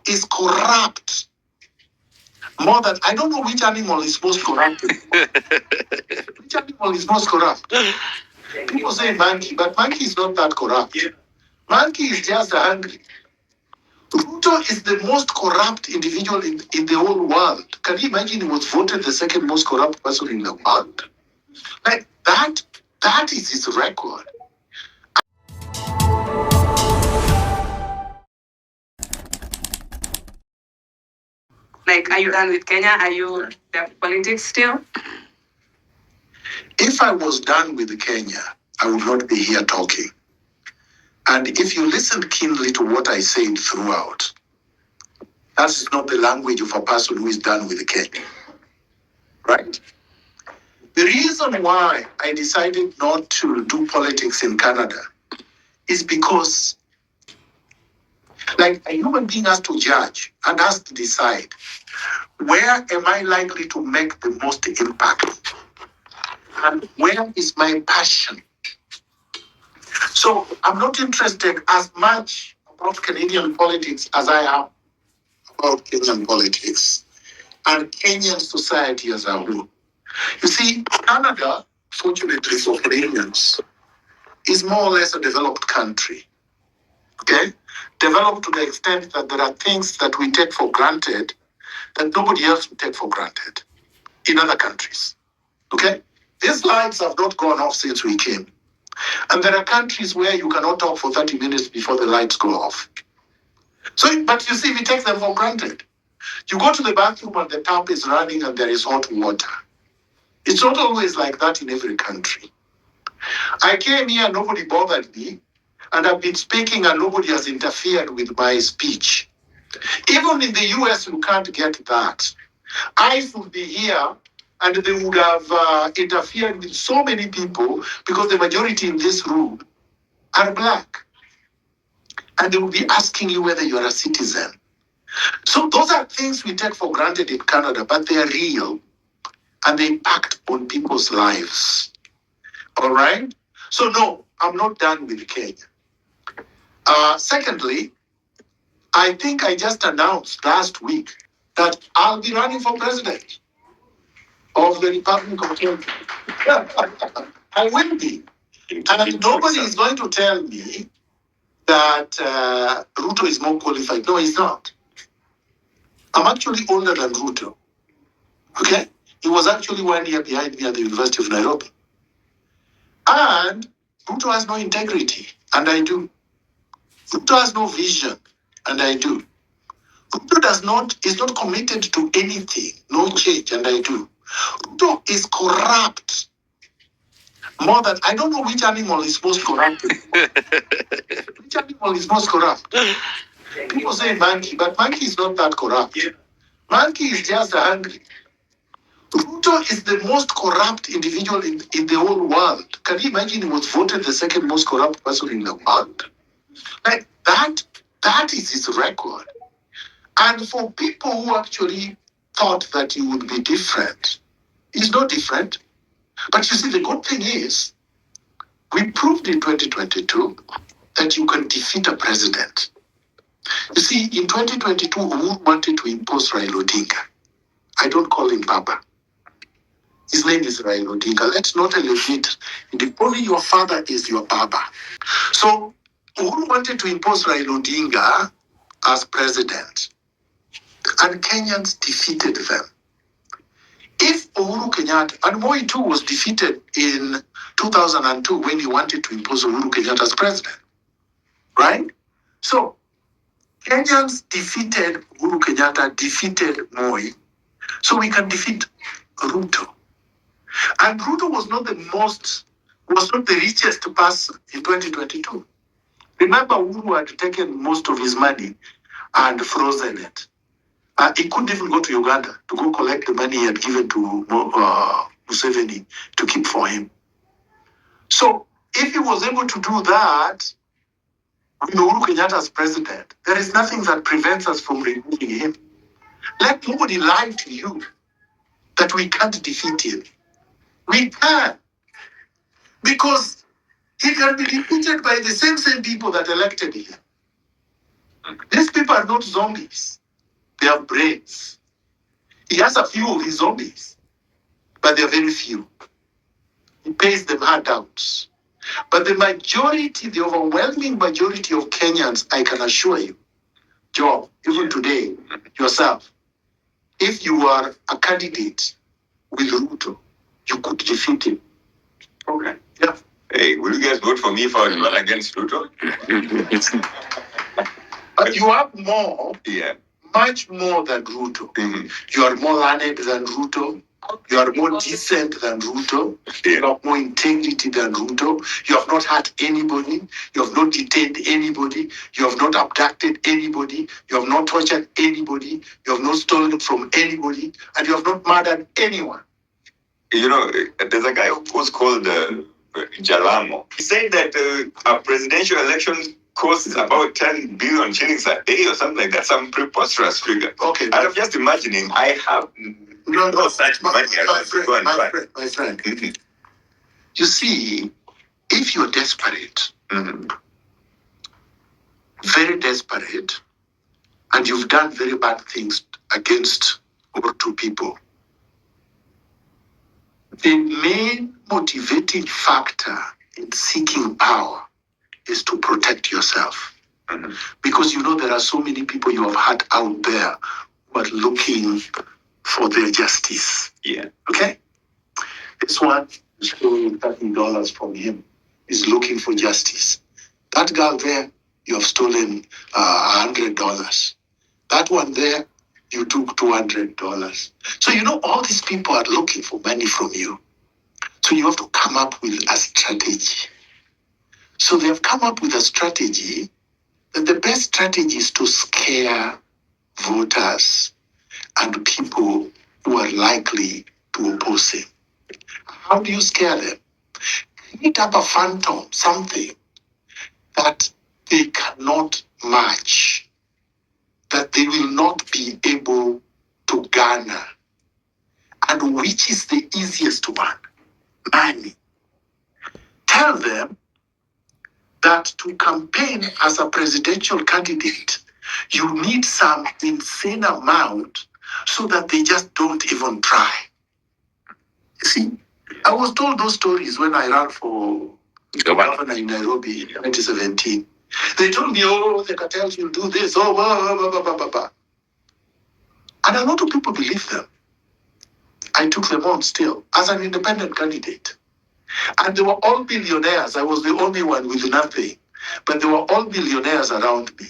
is corrupt more than, I don't know which animal is most corrupt. Which animal is most corrupt? People say monkey, but monkey is not that corrupt. Yeah. Monkey is just hungry. Ruto is the most corrupt individual in the whole world. Can you imagine he was voted the second most corrupt person in the world? Like that is his record. Like, are you done with Kenya? Are you done with politics still? If I was done with Kenya, I would not be here talking. And if you listen keenly to what I said throughout, that's not the language of a person who is done with Kenya. Right? The reason why I decided not to do politics in Canada is because, like, a human being has to judge and has to decide, where am I likely to make the most impact? And where is my passion? So I'm not interested as much about Canadian politics as I am about Kenyan politics and Kenyan society as a whole. You see, Canada, fortunately for Canadians, is more or less a developed country. Okay? Developed to the extent that there are things that we take for granted that nobody else would take for granted in other countries. Okay? These lights have not gone off since we came. And there are countries where you cannot talk for 30 minutes before the lights go off. So, but you see, we take them for granted. You go to the bathroom and the tap is running and there is hot water. It's not always like that in every country. I came here, nobody bothered me, and I've been speaking and nobody has interfered with my speech. Even in the US, you can't get that. ICE would be here and they would have interfered with so many people because the majority in this room are black. And they will be asking you whether you are a citizen. So those are things we take for granted in Canada, but they are real and they impact on people's lives. All right? So no, I'm not done with Kenya. Secondly, I think I just announced last week that I'll be running for president of the Republic of Kenya. I will be. And nobody is going to tell me that Ruto is more qualified. No, he's not. I'm actually older than Ruto. Okay? He was actually 1 year behind me at the University of Nairobi. And Ruto has no integrity, and I do. Ruto has no vision, and I do. Ruto is not committed to anything, no change, and I do. Ruto is corrupt more than, I don't know which animal is most corrupt. Which animal is most corrupt? People say monkey, but monkey is not that corrupt. Yeah. Monkey is just hungry. Ruto is the most corrupt individual in the whole world. Can you imagine he was voted the second most corrupt person in the world? Like that is his record. And for people who actually thought that he would be different, he's not different. But you see, the good thing is, we proved in 2022 that you can defeat a president. You see, in 2022, Uhuru wanted to impose Raila Odinga. I don't call him Papa. His name is Raila Odinga. Let's not elevate. If only your father is your Baba. So Uhuru wanted to impose Raila Odinga as president, and Kenyans defeated them. If Uhuru Kenyatta, and Moi too was defeated in 2002 when he wanted to impose Uhuru Kenyatta as president, right? So Kenyans defeated Uhuru Kenyatta, defeated Moi, so we can defeat Ruto. And Ruto was not the richest person in 2022. Remember, Uhuru had taken most of his money and frozen it. He couldn't even go to Uganda to go collect the money he had given to Museveni to keep for him. So if he was able to do that with Uhuru Kenyatta as president, there is nothing that prevents us from removing him. Let nobody lie to you that we can't defeat him. We can. Because he can be defeated by the same people that elected him. These people are not zombies. They have brains. He has a few of his zombies, but they're very few. He pays them handouts. But the majority, the overwhelming majority of Kenyans, I can assure you, Joe, even today, yourself, if you are a candidate with Ruto, you could defeat him. Okay. Yeah. Hey, will you guys vote for me if I run against Ruto? But you have more. Yeah. Much more than Ruto. Mm-hmm. You are more learned than Ruto. You are more decent than Ruto. Yeah. You have more integrity than Ruto. You have not hurt anybody. You have not detained anybody. You have not abducted anybody. You have not tortured anybody. You have not stolen from anybody. And you have not murdered anyone. You know, there's a guy who was called Jalamo. He said that a presidential election costs about 10 billion shillings a day or something like that, some preposterous figure. Okay. And I'm just imagining, I have no such money. My friend. Mm-hmm. You see, if you're desperate, very desperate, and you've done very bad things against one or two people, the main motivating factor in seeking power is to protect yourself. Mm-hmm. Because you know there are so many people you have had out there who are looking for their justice. Yeah. Okay? This one is stealing $30 from him. Is looking for justice. That girl there, you have stolen $100. That one there, you took $200. So you know all these people are looking for money from you. So you have to come up with a strategy. So they have come up with a strategy that the best strategy is to scare voters and people who are likely to oppose him. How do you scare them? Create up a phantom, something that they cannot match, that they will not be able to garner. And which is the easiest one? Money. Tell them that to campaign as a presidential candidate, you need some insane amount so that they just don't even try. You see, I was told those stories when I ran for governor in Nairobi in 2017. They told me, oh, the cartels will do this, oh, blah, blah, blah, blah, blah, blah. And a lot of people believe them. I took them on still as an independent candidate. And they were all billionaires. I was the only one with nothing. But they were all billionaires around me.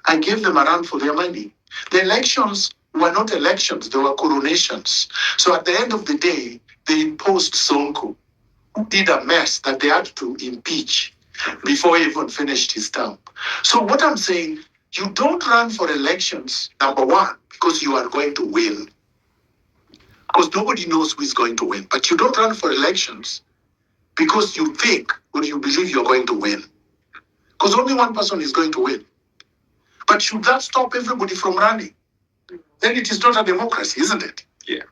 I gave them a run for their money. The elections were not elections, they were coronations. So at the end of the day, they imposed Sonko, who did a mess that they had to impeach before he even finished his term. So what I'm saying, you don't run for elections, number one, because you are going to win. Because nobody knows who is going to win. But you don't run for elections because you think or you believe you're going to win. Because only one person is going to win. But should that stop everybody from running? Then it is not a democracy, isn't it? Yeah.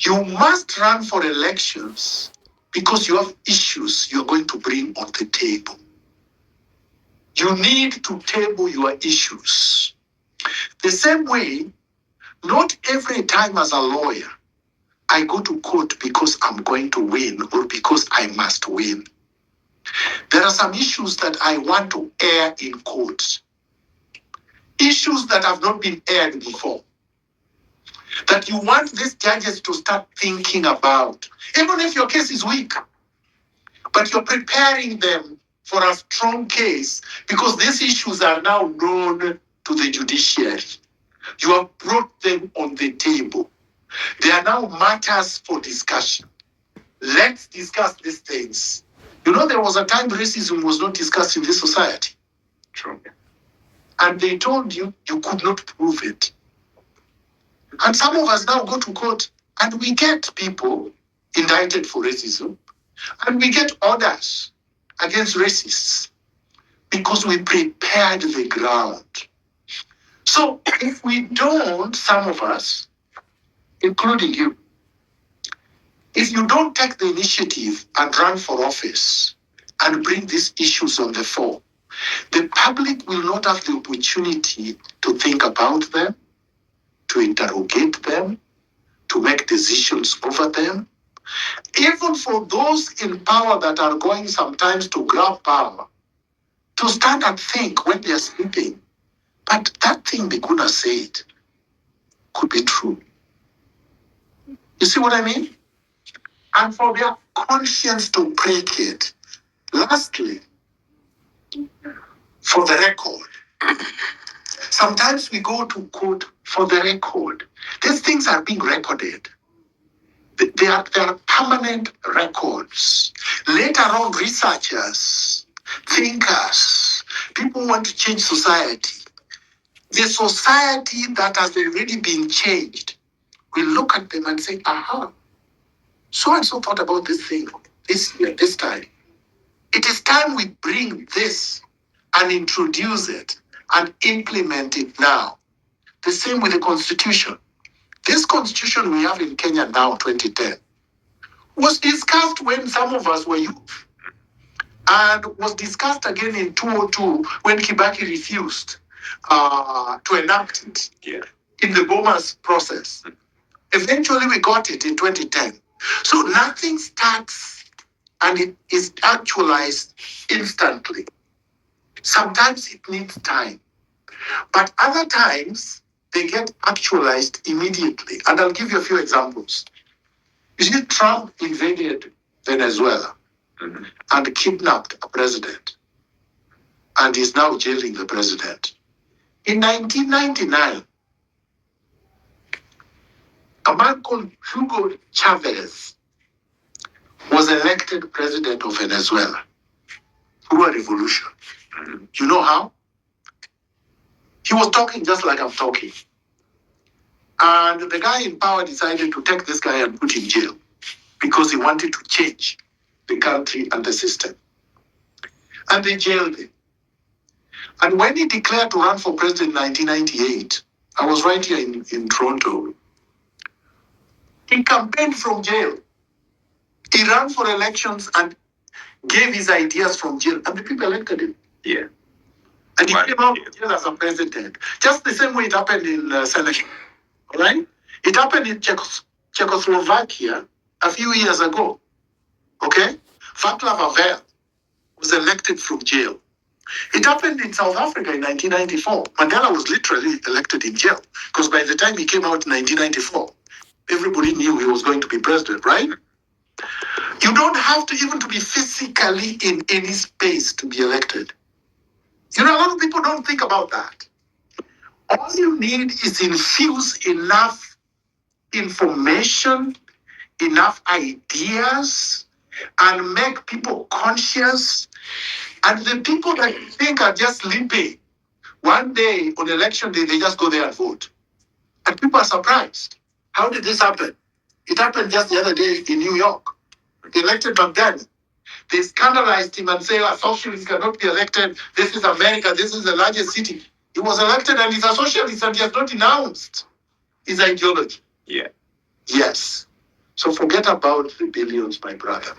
You must run for elections because you have issues you're going to bring on the table. You need to table your issues. The same way, not every time as a lawyer, I go to court because I'm going to win or because I must win. There are some issues that I want to air in court. Issues that have not been aired before. That you want these judges to start thinking about. Even if your case is weak. But you're preparing them for a strong case because these issues are now known to the judiciary. You have brought them on the table. They are now matters for discussion. Let's discuss these things. You know, there was a time racism was not discussed in this society. True. And they told you you could not prove it. And some of us now go to court and we get people indicted for racism and we get orders against racists because we prepared the ground. So if we don't, some of us, including you, if you don't take the initiative and run for office and bring these issues on the fore, the public will not have the opportunity to think about them, to interrogate them, to make decisions over them. Even for those in power that are going sometimes to grab power, to stand and think when they are sleeping. But that thing Miguna said could be true. You see what I mean? And for their conscience to break it. Lastly, for the record, sometimes we go to court for the record. These things are being recorded. They are permanent records. Later on, researchers, thinkers, people who want to change society. The society that has already been changed, we look at them and say, aha, so and so thought about this thing this year, this time. It is time we bring this and introduce it and implement it now. The same with the Constitution. This Constitution we have in Kenya now, 2010, was discussed when some of us were youth and was discussed again in 2002 when Kibaki refused to enact it in the Bomas process. Eventually, we got it in 2010. So nothing starts and it is actualized instantly. Sometimes it needs time, but other times they get actualized immediately. And I'll give you a few examples. You see, Trump invaded Venezuela and kidnapped a president, and is now jailing the president. In 1999, a man called Hugo Chavez was elected president of Venezuela through a revolution. You know how? He was talking just like I'm talking. And the guy in power decided to take this guy and put him in jail because he wanted to change the country and the system. And they jailed him. And when he declared to run for president in 1998, I was right here in Toronto. He campaigned from jail. He ran for elections and gave his ideas from jail, and the people elected him. Yeah. And he came out of jail as a president. Just the same way it happened in Senegal. All right? It happened in Czechoslovakia a few years ago. Okay? Václav Havel was elected from jail. It happened in South Africa in 1994. Mandela was literally elected in jail because by the time he came out in 1994, everybody knew he was going to be president, right? You don't have to even to be physically in any space to be elected. You know, a lot of people don't think about that. All you need is infuse enough information, enough ideas, and make people conscious. And the people that you think are just sleeping, one day on election day, they just go there and vote. And people are surprised. How did this happen? It happened just the other day in New York. They elected McDaniel. They scandalized him and say, a socialist cannot be elected. This is America. This is the largest city. He was elected and he's a socialist and he has not denounced his ideology. Yeah. Yes. So forget about the billions, my brother.